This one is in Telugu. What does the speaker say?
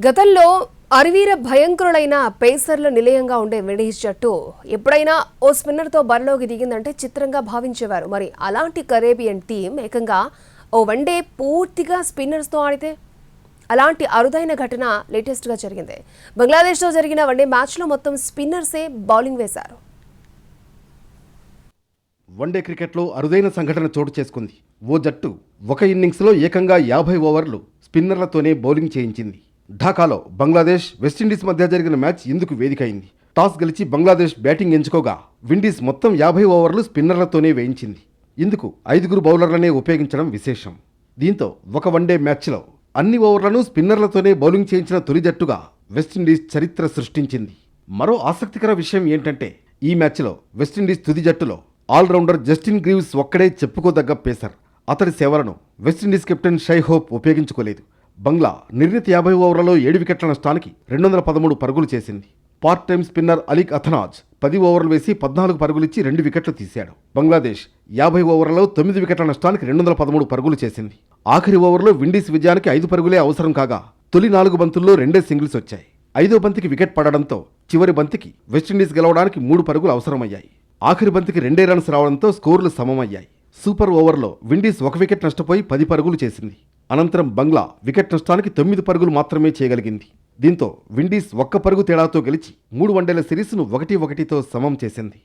గతంలో అరివీర భయంకరులైన పేసర్ల నిలయంగా ఉండే విండీస్ జట్టు ఎప్పుడైనా ఓ స్పిన్నర్తో బరిలోకి దిగిందంటే చిత్రంగా భావించేవారు. మరి అలాంటి కరేబియన్ టీం ఏకంగా ఓ వన్డే పూర్తిగా స్పిన్నర్స్తో ఆడితే అలాంటి అరుదైన ఘటన లేటెస్ట్గా జరిగింది. బంగ్లాదేశ్తో జరిగిన వన్డే మ్యాచ్లో మొత్తం స్పిన్నర్సే బౌలింగ్ వేశారు. వన్డే క్రికెట్లో అరుదైన సంఘటన చోటు చేసుకుంది. ఓ జట్టు ఒక ఇన్నింగ్స్లో ఏకంగా 50 ఓవర్లు స్పిన్నర్లతోనే బౌలింగ్ చేయించింది. ఢాకాలో బంగ్లాదేశ్ వెస్టిండీస్ మధ్య జరిగిన మ్యాచ్ ఇందుకు వేదికైంది. టాస్ గెలిచి బంగ్లాదేశ్ బ్యాటింగ్ ఎంచుకోగా విండీస్ మొత్తం 50 ఓవర్లు స్పిన్నర్లతోనే వేయించింది. ఇందుకు 5 బౌలర్లనే ఉపయోగించడం విశేషం. దీంతో ఒక వన్డే మ్యాచ్లో అన్ని ఓవర్లను స్పిన్నర్లతోనే బౌలింగ్ చేయించిన తొలి జట్టుగా వెస్టిండీస్ చరిత్ర సృష్టించింది. మరో ఆసక్తికర విషయం ఏంటంటే ఈ మ్యాచ్లో వెస్టిండీస్ తుది జట్టులో ఆల్రౌండర్ జస్టిన్ గ్రీవ్స్ ఒక్కడే చెప్పుకోదగ్గ పేసర్. అతడి సేవలను వెస్టిండీస్ కెప్టెన్ షై హోప్ ఉపయోగించుకోలేదు. బంగ్లా నిర్ణీత 50 ఓవర్లలో 7 వికెట్ల నష్టానికి 213 పరుగులు చేసింది. Part time spinner Alik Athanaze 10 ఓవర్లు వేసి 14 పరుగులిచ్చి 2 వికెట్లు తీశాడు. బంగ్లాదేశ్ 50 ఓవర్లలో 9 వికెట్ల నష్టానికి 213 పరుగులు చేసింది. ఆఖరి ఓవర్లో విండీస్ విజయానికి 5 పరుగులే అవసరం కాగా తొలి 4 బంతుల్లో 2 సింగిల్స్ వచ్చాయి. 5వ బంతికి వికెట్ పడడంతో చివరి బంతికి వెస్టిండీస్ గెలవడానికి 3 పరుగులు అవసరమయ్యాయి. ఆఖరి బంతికి 2 రన్స్ రావడంతో స్కోర్లు సమమయ్యాయి. సూపర్ ఓవర్లో విండీస్ 1 వికెట్ నష్టపోయి 10 పరుగులు చేసింది. అనంతరం బంగ్లా వికెట్ నష్టానికి 9 పరుగులు మాత్రమే చేయగలిగింది. దీంతో విండీస్ 1 పరుగు తేడాతో గెలిచి 3 వన్డేల సిరీస్ను 1-1తో సమం చేసింది.